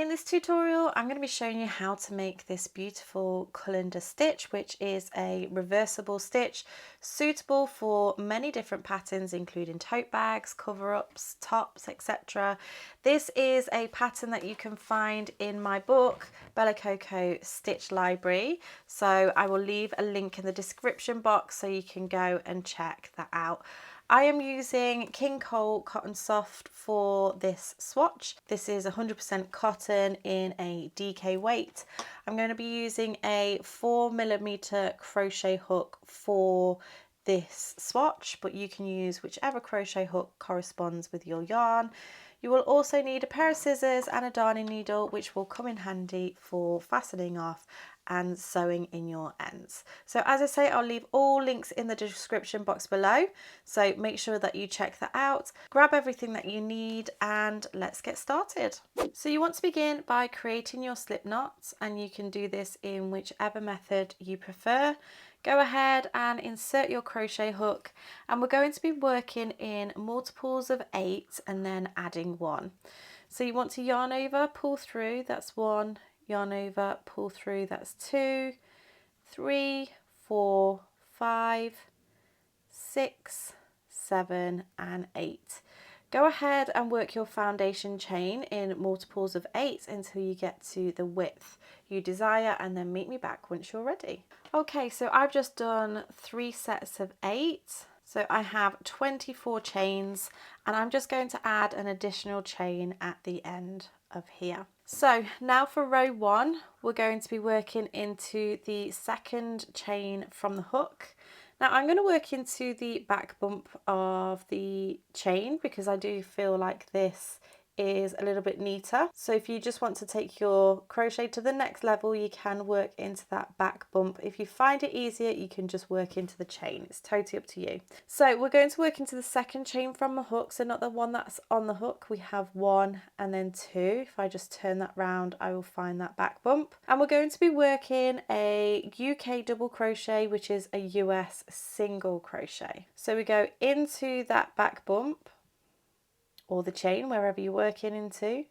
In this tutorial, I'm going to be showing you how to make this beautiful colander stitch, which is a reversible stitch suitable for many different patterns, including tote bags, cover-ups, tops, etc. This is a pattern that you can find in my book, Bella Coco Stitch Library. So I will leave a link in the description box so you can go and check that out. I am using King Cole Cotton Soft for this swatch. This is 100% cotton in a DK weight. I'm going to be using a 4mm crochet hook for this swatch, but you can use whichever crochet hook corresponds with your yarn. You will also need a pair of scissors and a darning needle, which will come in handy for fastening off and sewing in your ends. So as I say, I'll leave all links in the description box below, so make sure that you check that out. Grab everything that you need and let's get started. So you want to begin by creating your slip knots, and you can do this in whichever method you prefer. Go ahead and insert your crochet hook, and we're going to be working in multiples of 8 and then adding 1. So you want to yarn over, pull through, that's 1, yarn over, pull through, that's 2, 3, 4, 5, 6, 7 and 8. Go ahead and work your foundation chain in multiples of 8 until you get to the width you desire, and then meet me back once you're ready. Okay, so I've just done 3 sets of 8. So I have 24 chains, and I'm just going to add an additional chain at the end of here. So now for row 1, we're going to be working into the second chain from the hook. Now I'm going to work into the back bump of the chain because I do feel like this is a little bit neater. So if you just want to take your crochet to the next level, you can work into that back bump. If you find it easier, you can just work into the chain. It's totally up to you. So we're going to work into the second chain from the hook, so not the one that's on the hook. We have 1 and then 2. If I just turn that round, I will find that back bump. And we're going to be working a UK double crochet, which is a US single crochet. So we go into that back bump, or the chain, wherever you're working into,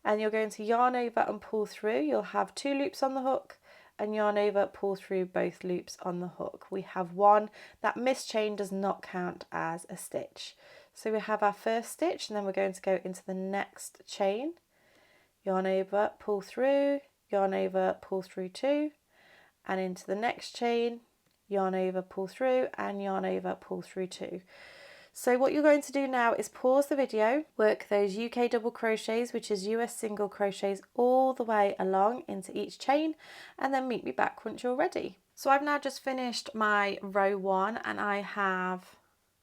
and you're going to yarn over and pull through. You'll have 2 loops on the hook, and yarn over, pull through both loops on the hook. We have 1. That missed chain does not count as a stitch. So we have our first stitch, and then we're going to go into the next chain, yarn over, pull through, yarn over, pull through 2, and into the next chain, yarn over, pull through, and yarn over, pull through 2. So what you're going to do now is pause the video, work those UK double crochets, which is US single crochets, all the way along into each chain, and then meet me back once you're ready. So I've now just finished my row 1, and I have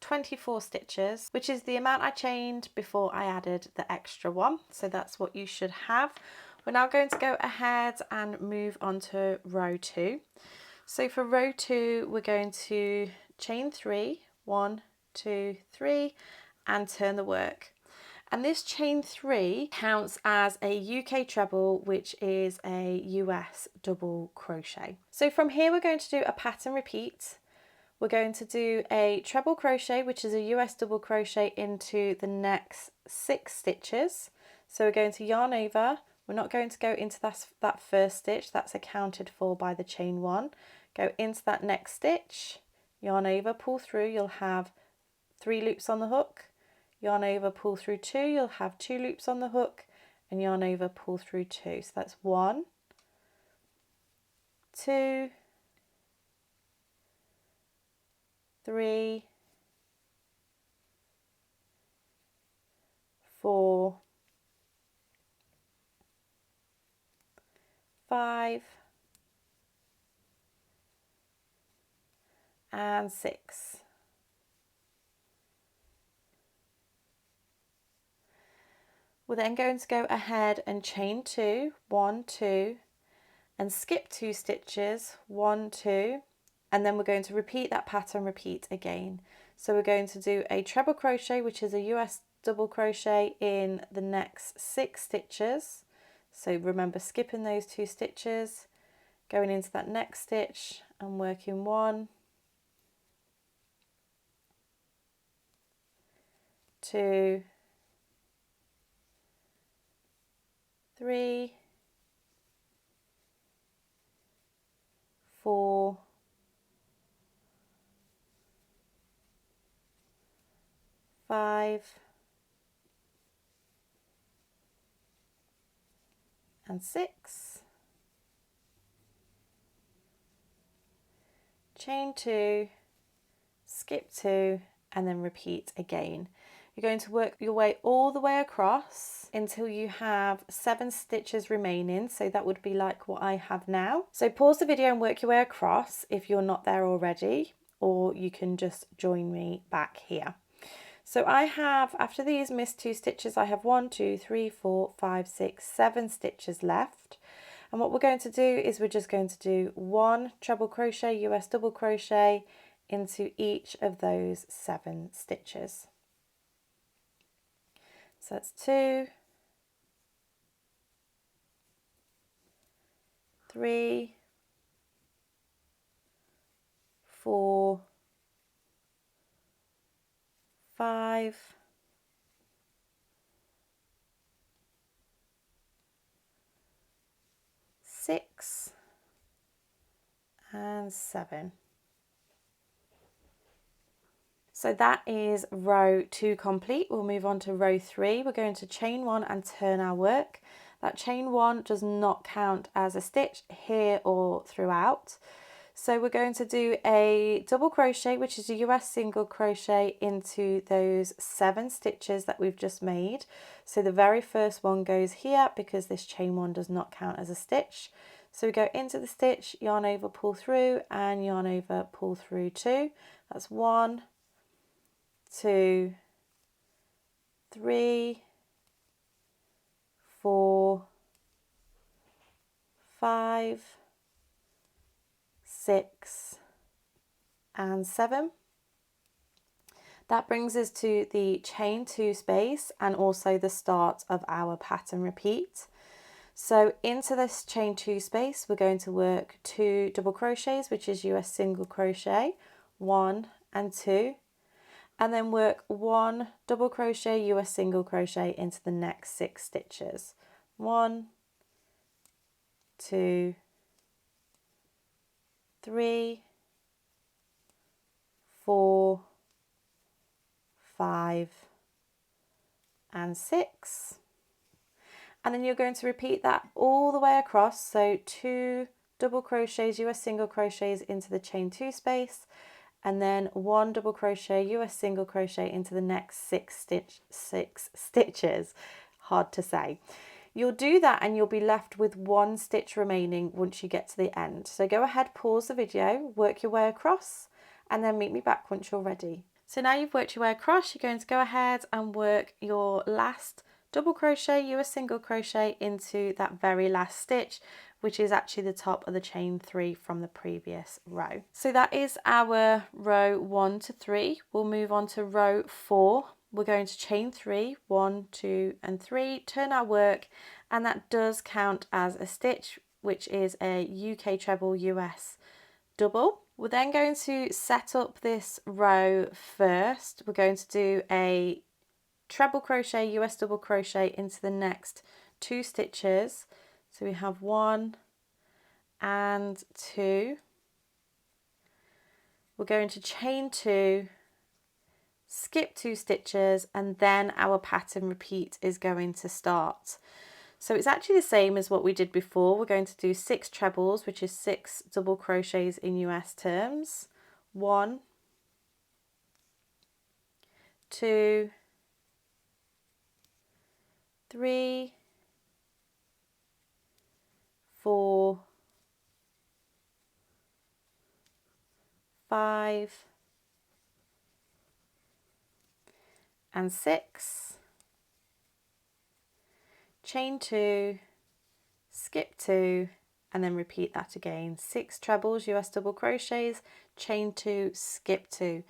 24 stitches, which is the amount I chained before I added the extra one. So that's what you should have. We're now going to go ahead and move on to row 2. So for row 2, we're going to chain 3, 1, 2, 3, and turn the work. And this chain 3 counts as a UK treble, which is a US double crochet. So from here we're going to do a pattern repeat. We're going to do a treble crochet, which is a US double crochet, into the next 6 stitches. So we're going to yarn over. We're not going to go into that first stitch, that's accounted for by the chain 1. Go into that next stitch, yarn over, pull through, you'll have 3 loops on the hook, yarn over, pull through 2, you'll have 2 loops on the hook, and yarn over, pull through 2. So that's 1, 2, 3, 4, 5, and 6. We're then going to go ahead and chain 2, 1, 2, and skip 2 stitches, 1, 2, and then we're going to repeat that pattern, repeat again. So we're going to do a treble crochet, which is a US double crochet, in the next 6 stitches. So remember, skipping those 2 stitches, going into that next stitch and working 1, 2, 3, 4, 5 and 6, chain 2, skip 2 and then repeat again. You're going to work your way all the way across until you have 7 stitches remaining, so that would be like what I have now. So pause the video and work your way across if you're not there already, or you can just join me back here. So I have, after these missed 2 stitches, I have 1, 2, 3, 4, 5, 6, 7 stitches left. And what we're going to do is we're just going to do 1 treble crochet, US double crochet into each of those 7 stitches. So that's 2, 3, 4, 5, 6 and 7. So that is row 2 complete. We'll move on to row 3. We're going to chain 1 and turn our work. That chain 1 does not count as a stitch here or throughout. So we're going to do a double crochet, which is a US single crochet into those 7 stitches that we've just made. So the very first one goes here because this chain 1 does not count as a stitch. So we go into the stitch, yarn over, pull through, and yarn over, pull through 2. That's 1, 2, 3, 4, 5, 6 and 7. That brings us to the chain 2 space and also the start of our pattern repeat. So into this chain 2 space we're going to work 2 double crochets, which is US single crochet, 1 and 2, and then work 1 double crochet, US single crochet into the next 6 stitches. 1, 2, 3, 4, 5 and 6. And then you're going to repeat that all the way across. So 2 double crochets, US single crochets into the chain 2 space, and then 1 double crochet, US single crochet into the next 6 stitches. Hard to say. You'll do that and you'll be left with 1 stitch remaining once you get to the end. So go ahead, pause the video, work your way across, and then meet me back once you're ready. So now you've worked your way across, you're going to go ahead and work your last double crochet, US single crochet into that very last stitch, which is actually the top of the chain 3 from the previous row. So that is our row 1 to 3. We'll move on to row 4. We're going to chain 3, 1, 2 and 3, turn our work, and that does count as a stitch, which is a UK treble, US double. We're then going to set up this row first. We're going to do a treble crochet, US double crochet into the next 2 stitches. So we have 1 and 2. We're going to chain 2, skip 2 stitches, and then our pattern repeat is going to start. So it's actually the same as what we did before. We're going to do 6 trebles, which is 6 double crochets in US terms. 1, 2, 3, 4, 5 and 6, chain 2, skip 2, and then repeat that again. 6 trebles, US double crochets, chain 2, skip 2.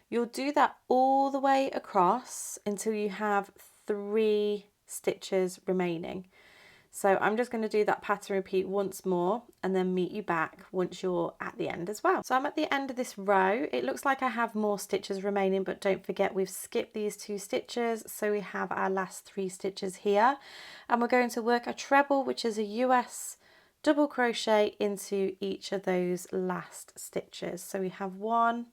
You'll do that all the way across until you have 3 stitches remaining. So I'm just going to do that pattern repeat once more and then meet you back once you're at the end as well. So I'm at the end of this row. It looks like I have more stitches remaining, but don't forget we've skipped these 2 stitches. So we have our last 3 stitches here, and we're going to work a treble, which is a US double crochet into each of those last stitches. So we have 1,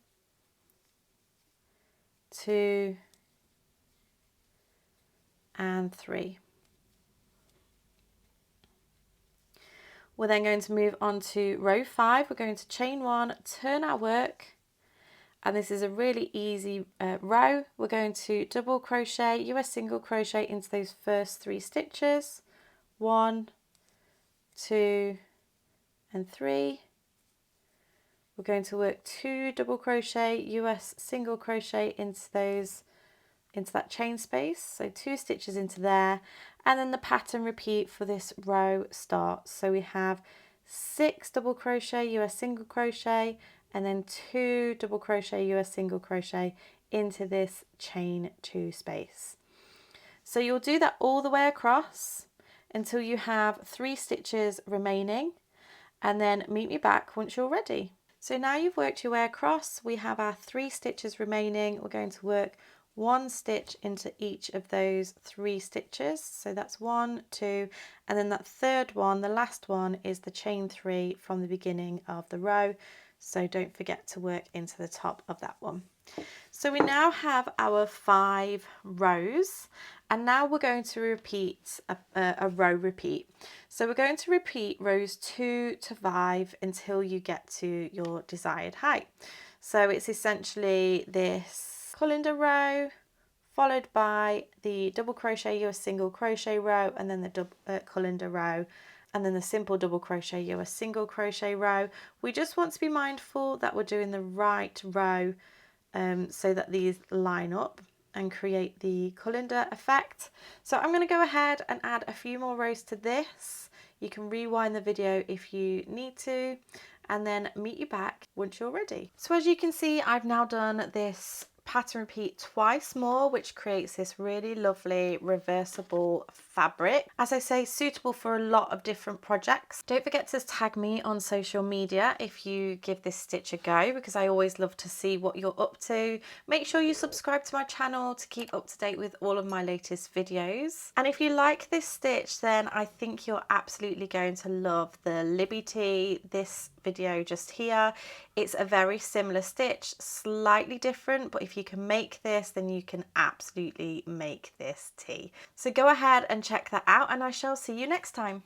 2 and 3. We're then going to move on to row 5. We're going to chain 1, turn our work, and this is a really easy row. We're going to double crochet, US single crochet into those first 3 stitches. 1, 2 and 3. We're going to work 2 double crochet, US single crochet into that chain space, so 2 stitches into there, and then the pattern repeat for this row starts. So we have 6 double crochet, US single crochet, and then 2 double crochet, US single crochet into this chain 2 space. So you'll do that all the way across until you have 3 stitches remaining, and then meet me back once you're ready. So now you've worked your way across, we have our 3 stitches remaining. We're going to work 1 stitch into each of those 3 stitches. So that's 1, 2, and then that third one, the last one, is the chain 3 from the beginning of the row. So don't forget to work into the top of that one. So we now have our 5 rows, and now we're going to repeat a row repeat. So we're going to repeat rows 2 to 5 until you get to your desired height. So it's essentially this colander row followed by the double crochet US single crochet row, and then the colander row, and then the simple double crochet US single crochet row. We just want to be mindful that we're doing the right row so that these line up and create the colander effect. So I'm going to go ahead and add a few more rows to this. You can rewind the video if you need to, and then meet you back once you're ready. So as you can see, I've now done this pattern repeat twice more, which creates this really lovely reversible fabric. As I say, suitable for a lot of different projects. Don't forget to tag me on social media if you give this stitch a go, because I always love to see what you're up to. Make sure you subscribe to my channel to keep up to date with all of my latest videos. And if you like this stitch, then I think you're absolutely going to love the Libby tee, this video just here. It's a very similar stitch, slightly different, but if you can make this, then you can absolutely make this tee. So go ahead and check that out, and I shall see you next time.